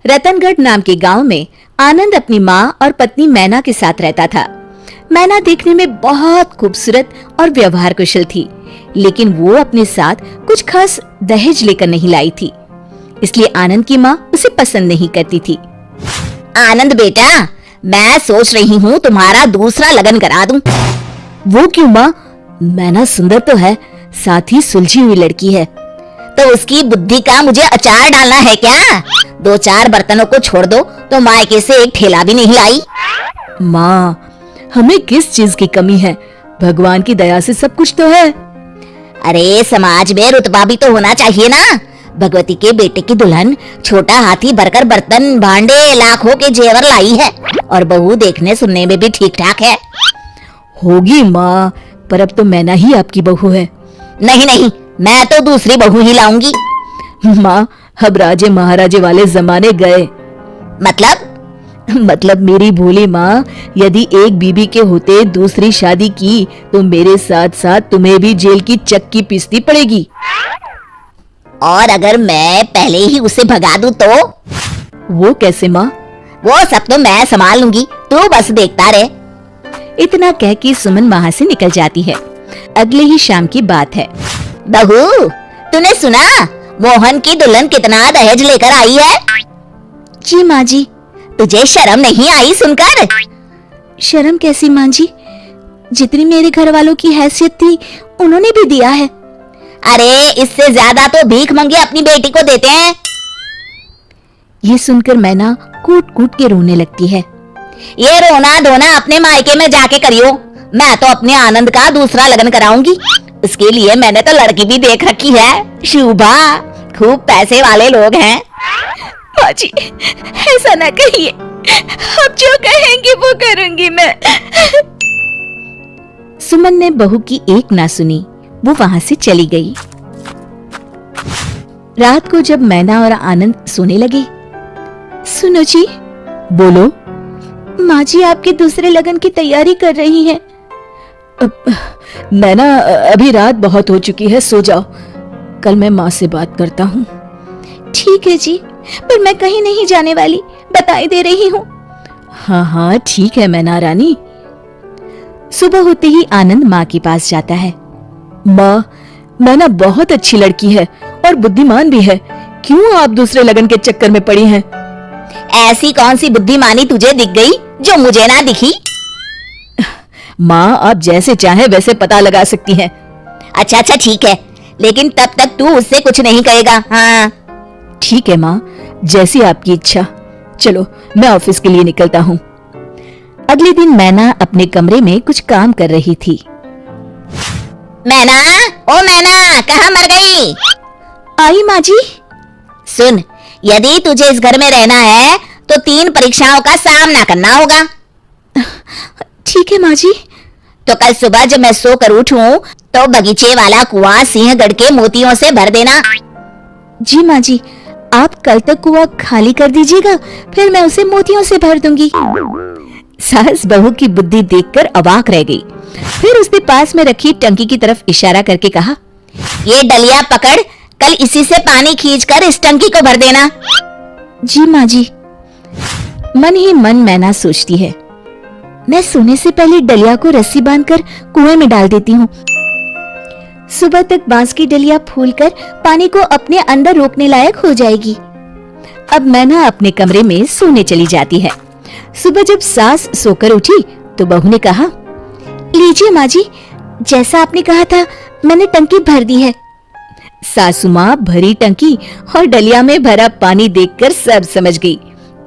रतनगढ़ नाम के गांव में आनंद अपनी माँ और पत्नी मैना के साथ रहता था। मैना देखने में बहुत खूबसूरत और व्यवहार कुशल थी, लेकिन वो अपने साथ कुछ खास दहेज लेकर नहीं लाई थी, इसलिए आनंद की माँ उसे पसंद नहीं करती थी। आनंद बेटा, मैं सोच रही हूँ तुम्हारा दूसरा लगन करा दूं। वो क्यों माँ? मैना सुंदर तो है, साथ ही सुलझी हुई लड़की है। तो उसकी बुद्धि का मुझे अचार डालना है क्या? 2-4 बर्तनों को छोड़ दो तो मायके से एक ठेला भी नहीं लाई। माँ, हमें किस चीज की कमी है? भगवान की दया से सब कुछ तो है। अरे समाज में रुतबा भी तो होना चाहिए ना। भगवती के बेटे की दुल्हन छोटा हाथी भरकर बर्तन भांडे लाखों के जेवर लाई है, और बहू देखने सुनने में भी ठीक ठाक है। होगी माँ, पर अब तो मैना ही आपकी बहू है। नहीं नहीं, मैं तो दूसरी बहू ही लाऊंगी। माँ, अब राजे महाराजे वाले जमाने गए। मतलब मेरी भोली माँ, यदि एक बीबी के होते दूसरी शादी की तो मेरे साथ साथ तुम्हें भी जेल की चक्की पीसनी पड़ेगी। और अगर मैं पहले ही उसे भगा दूं तो? वो कैसे माँ? वो सब तो मैं संभाल लूंगी, तू बस देखता रहे। इतना कह के सुमन वहाँ से निकल जाती है। अगले ही शाम की बात है। बहू, तूने सुना मोहन की दुल्हन कितना दहेज लेकर आई है? जी माँ जी। तुझे शर्म नहीं आई सुनकर? शर्म कैसी माँ जी? जितनी मेरे घर वालों की हैसियत थी उन्होंने भी दिया है। अरे इससे ज्यादा तो भीख मंगे अपनी बेटी को देते हैं। ये सुनकर मैना कूट कूट के रोने लगती है। ये रोना धोना अपने मायके में जाके करियो। मैं तो अपने आनंद का दूसरा लगन कराऊंगी। इसके लिए मैंने तो लड़की भी देख रखी है, शुभा। खूब पैसे वाले लोग हैं। माँ जी, ऐसा ना कहिए, आप जो कहेंगे वो करूंगी मैं। सुमन ने बहू की एक ना सुनी, वो वहां से चली गई। रात को जब मैना और आनंद सोने लगे, सुनो जी। बोलो। माँ जी आपके दूसरे लगन की तैयारी कर रही हैं। मैना, अभी रात बहुत हो चुकी है, सो जाओ। कल मैं माँ से बात करता हूँ। ठीक है जी, पर मैं कहीं नहीं जाने वाली, बताई दे रही हूँ। हाँ हाँ ठीक है मैना रानी। सुबह होते ही आनंद माँ के पास जाता है। माँ, मैना बहुत अच्छी लड़की है और बुद्धिमान भी है, क्यों आप दूसरे लगन के चक्कर में पड़ी हैं? ऐसी कौन सी बुद्धिमानी तुझे दिख गई जो मुझे ना दिखी? माँ, आप जैसे चाहे वैसे पता लगा सकती हैं। अच्छा ठीक है, लेकिन तब तक तू उससे कुछ नहीं कहेगा। हाँ ठीक है माँ, जैसी आपकी इच्छा। चलो मैं ऑफिस के लिए निकलता हूँ। अगले दिन मैना अपने कमरे में कुछ काम कर रही थी। मैना, ओ मैना, कहाँ मर गई? आई माँ जी। सुन, यदि तुझे इस घर में रहना है तो 3 परीक्षाओं का सामना करना होगा। ठीक है माँ जी। तो कल सुबह जब मैं सोकर उठूं तो बगीचे वाला कुआं सिंहगढ़ के मोतियों से भर देना। जी माँ जी, आप कल तक कुआं खाली कर दीजिएगा, फिर मैं उसे मोतियों से भर दूंगी। सास बहू की बुद्धि देखकर अवाक रह गई। फिर उसने पास में रखी टंकी की तरफ इशारा करके कहा, ये डलिया पकड़, कल इसी से पानी खींचकर इस टंकी को भर देना। जी माँ जी। मन ही मन मैना सोचती है, मैं सोने से पहले डलिया को रस्सी बांधकर कुएं में डाल देती हूँ। सुबह तक बांस की डलिया फूलकर पानी को अपने अंदर रोकने लायक हो जाएगी। अब मैना अपने कमरे में सोने चली जाती है। सुबह जब सास सोकर उठी तो बहू ने कहा, लीजिए माँ जी, जैसा आपने कहा था मैंने टंकी भर दी है। सासू माँ भरी टंकी और डलिया में भरा पानी देखकर सब समझ गई।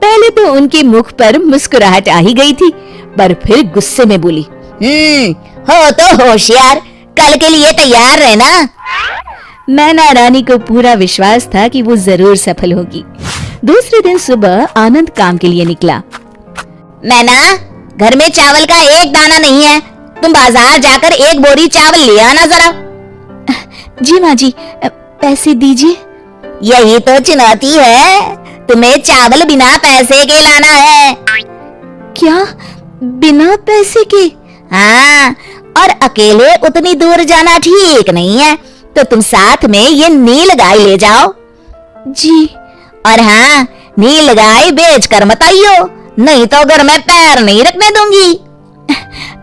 पहले तो उनके मुख पर मुस्कुराहट आ ही गई थी, पर फिर गुस्से में बोली, हो तो होशियार, कल के लिए तैयार रहना। मैना रानी को पूरा विश्वास था कि वो जरूर सफल होगी। दूसरे दिन सुबह आनंद काम के लिए निकला। मैना, घर में चावल का एक दाना नहीं है, तुम बाजार जाकर 1 बोरी चावल ले आना जरा। जी माँ जी, पैसे दीजिए। यही तो चुनौती है, तुम्हें चावल बिना पैसे के लाना है। क्या, बिना पैसे के? हाँ, और अकेले उतनी दूर जाना ठीक नहीं है, तो तुम साथ में ये नील गाय ले जाओ। जी। और हाँ, नील गाय बेच कर मत आइयो, नहीं तो घर में पैर नहीं रखने दूंगी।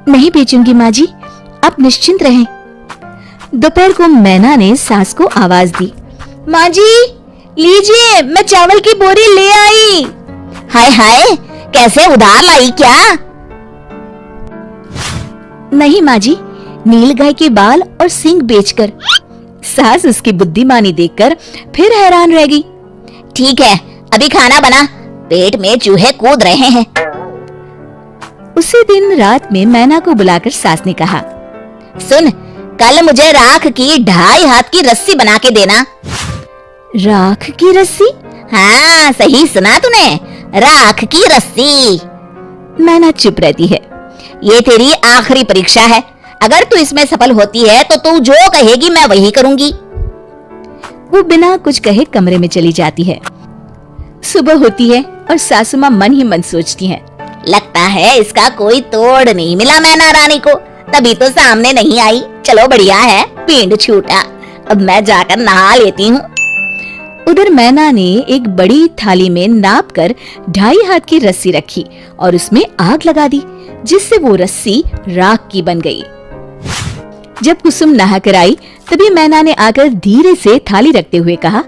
नहीं बेचूंगी माँ जी, आप निश्चिंत रहें। दोपहर को मैना ने सास को आवाज दी, माँ जी लीजिए, मैं चावल की बोरी ले आई। हाय हाय, कैसे उधार लाई क्या? नहीं माँ जी, नील गाय के बाल और सींग बेचकर। सास उसकी बुद्धिमानी देखकर फिर हैरान रह गई। ठीक है, अभी खाना बना, पेट में चूहे कूद रहे हैं। उसी दिन रात में मैना को बुलाकर सास ने कहा, सुन, कल मुझे राख की 2.5 हाथ की रस्सी बना के देना। राख की रस्सी? हाँ, सही सुना तूने, राख की रस्सी। मैना चुप रहती है। ये तेरी आखिरी परीक्षा है, अगर तू इसमें सफल होती है तो तू जो कहेगी मैं वही करूंगी। वो बिना कुछ कहे कमरे में चली जाती है। सुबह होती है और सासू माँ मन ही मन सोचती हैं, लगता है इसका कोई तोड़ नहीं मिला मैना रानी को, तभी तो सामने नहीं आई। चलो बढ़िया है, पिंड छूटा, अब मैं जाकर नहा लेती हूँ। उधर मैना ने एक बड़ी थाली में नाप कर 2.5 हाथ की रस्सी रखी और उसमें आग लगा दी, जिससे वो रस्सी राख की बन गई। जब कुसुम नहाकर आई तभी मैना ने आकर धीरे से थाली रखते हुए कहा,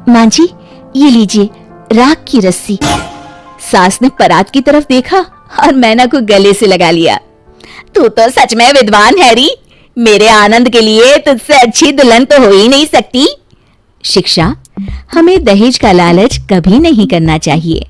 माँ जी ये लीजिए राख की रस्सी। सास ने परात की तरफ देखा और मैना को गले से लगा लिया। तू तो सच में विद्वान है री, मेरे आनंद के लिए तुझसे अच्छी दुल्हन तो हो ही नहीं सकती। शिक्षा, हमें दहेज का लालच कभी नहीं करना चाहिए।